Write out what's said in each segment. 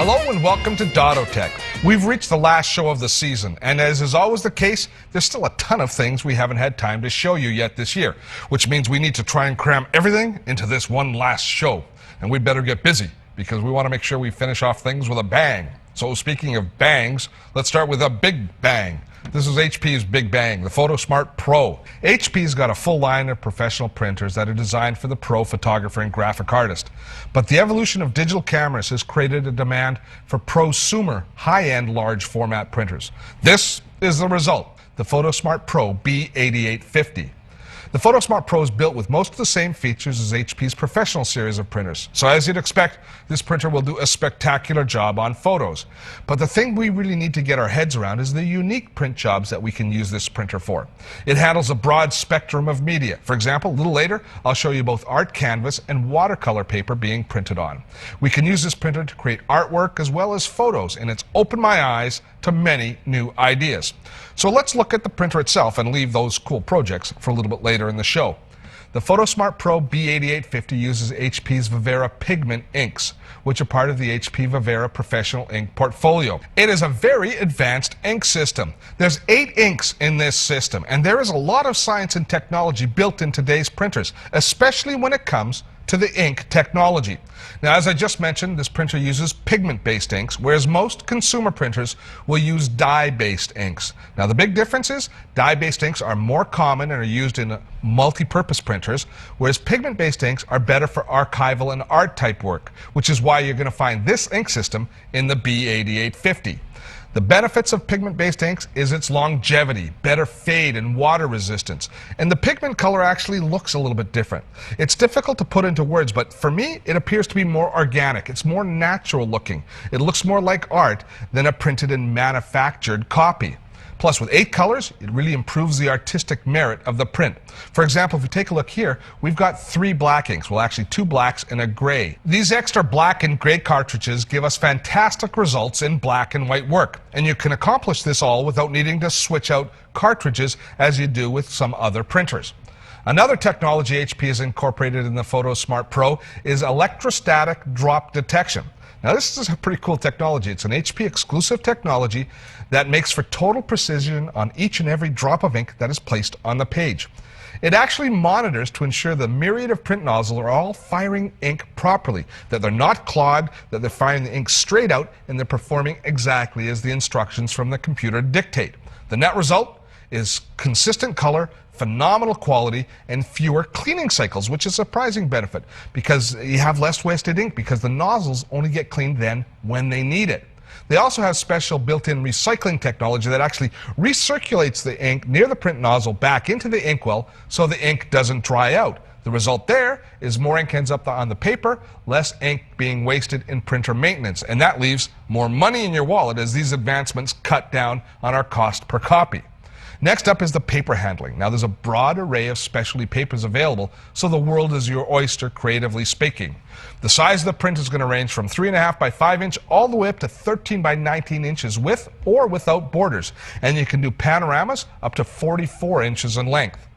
Hello and welcome to Dotto Tech. We've reached the last show of the season, and as is always the case, there's still a ton of things we haven't had time to show you yet this year, which means we need to try and cram everything into this one last show. And we'd better get busy, because we want to make sure we finish off things with a bang. So speaking of bangs, let's start with a big bang. This is HP's Big Bang, the PhotoSmart Pro. HP's got a full line of professional printers that are designed for the pro photographer and graphic artist. But the evolution of digital cameras has created a demand for prosumer, high-end, large format printers. This is the result, the PhotoSmart Pro B8850. The PhotoSmart Pro is built with most of the same features as HP's professional series of printers. So as you'd expect, this printer will do a spectacular job on photos. But the thing we really need to get our heads around is the unique print jobs that we can use this printer for. It handles a broad spectrum of media. For example, a little later, I'll show you both art canvas and watercolor paper being printed on. We can use this printer to create artwork as well as photos, and it's opened my eyes to many new ideas. So let's look at the printer itself and leave those cool projects for a little bit later in the show. The PhotoSmart Pro B8850 uses HP's Vivera pigment inks, which are part of the HP Vivera professional ink portfolio. It is a very advanced ink system. There's 8 inks in this system, and there is a lot of science and technology built in today's printers, especially when it comes to the ink technology. Now, as I just mentioned, this printer uses pigment-based inks, whereas most consumer printers will use dye-based inks. Now, the big difference is dye-based inks are more common and are used in multi-purpose printers, whereas pigment-based inks are better for archival and art-type work, which is why you're going to find this ink system in the B8850. The benefits of pigment-based inks is its longevity, better fade and water resistance, and the pigment color actually looks a little bit different. It's difficult to put into words, but for me, it appears to be more organic. It's more natural looking. It looks more like art than a printed and manufactured copy. Plus, with 8 colors, it really improves the artistic merit of the print. For example, if you take a look here, we've got 3 black inks. Well, actually 2 blacks and a gray. These extra black and gray cartridges give us fantastic results in black and white work. And you can accomplish this all without needing to switch out cartridges as you do with some other printers. Another technology HP has incorporated in the PhotoSmart Pro is electrostatic drop detection. Now, this is a pretty cool technology. It's an HP exclusive technology that makes for total precision on each and every drop of ink that is placed on the page. It actually monitors to ensure the myriad of print nozzles are all firing ink properly, that they're not clogged, that they're firing the ink straight out, and they're performing exactly as the instructions from the computer dictate. The net result is consistent color, phenomenal quality, and fewer cleaning cycles, which is a surprising benefit because you have less wasted ink because the nozzles only get cleaned then when they need it. They also have special built-in recycling technology that actually recirculates the ink near the print nozzle back into the inkwell so the ink doesn't dry out. The result there is more ink ends up on the paper, less ink being wasted in printer maintenance, and that leaves more money in your wallet as these advancements cut down on our cost per copy. Next up is the paper handling. Now, there's a broad array of specialty papers available, so the world is your oyster, creatively speaking. The size of the print is going to range from 3.5 by 5 inch all the way up to 13 by 19 inches with or without borders. And you can do panoramas up to 44 inches in length.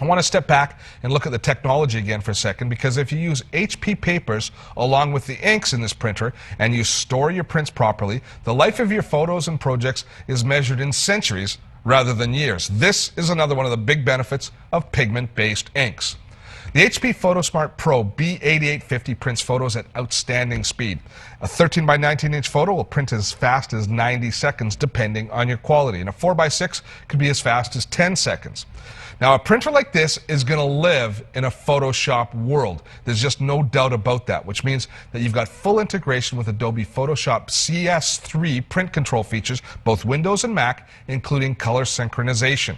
I want to step back and look at the technology again for a second, because if you use HP papers along with the inks in this printer and you store your prints properly, the life of your photos and projects is measured in centuries rather than years. This is another one of the big benefits of pigment-based inks. The HP PhotoSmart Pro B8850 prints photos at outstanding speed. A 13 by 19 inch photo will print as fast as 90 seconds depending on your quality, and a 4 by 6 could be as fast as 10 seconds. Now, a printer like this is going to live in a Photoshop world. There's just no doubt about that, which means that you've got full integration with Adobe Photoshop CS3 print control features, both Windows and Mac, including color synchronization.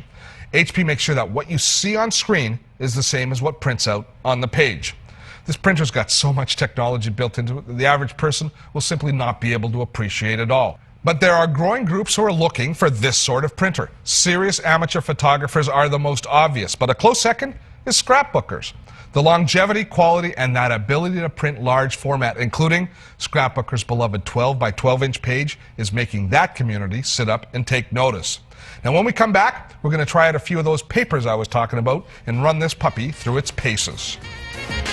HP makes sure that what you see on screen is the same as what prints out on the page. This printer's got so much technology built into it that the average person will simply not be able to appreciate it all. But there are growing groups who are looking for this sort of printer. Serious amateur photographers are the most obvious, but a close second is scrapbookers. The longevity, quality, and that ability to print large format, including scrapbookers' beloved 12 by 12 inch page, is making that community sit up and take notice. Now, when we come back, we're going to try out a few of those papers I was talking about and run this puppy through its paces.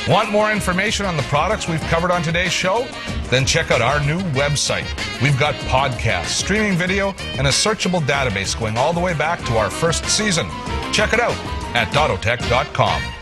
Want more information on the products we've covered on today's show? Then check out our new website. We've got podcasts, streaming video, and a searchable database going all the way back to our first season. Check it out at dottotech.com.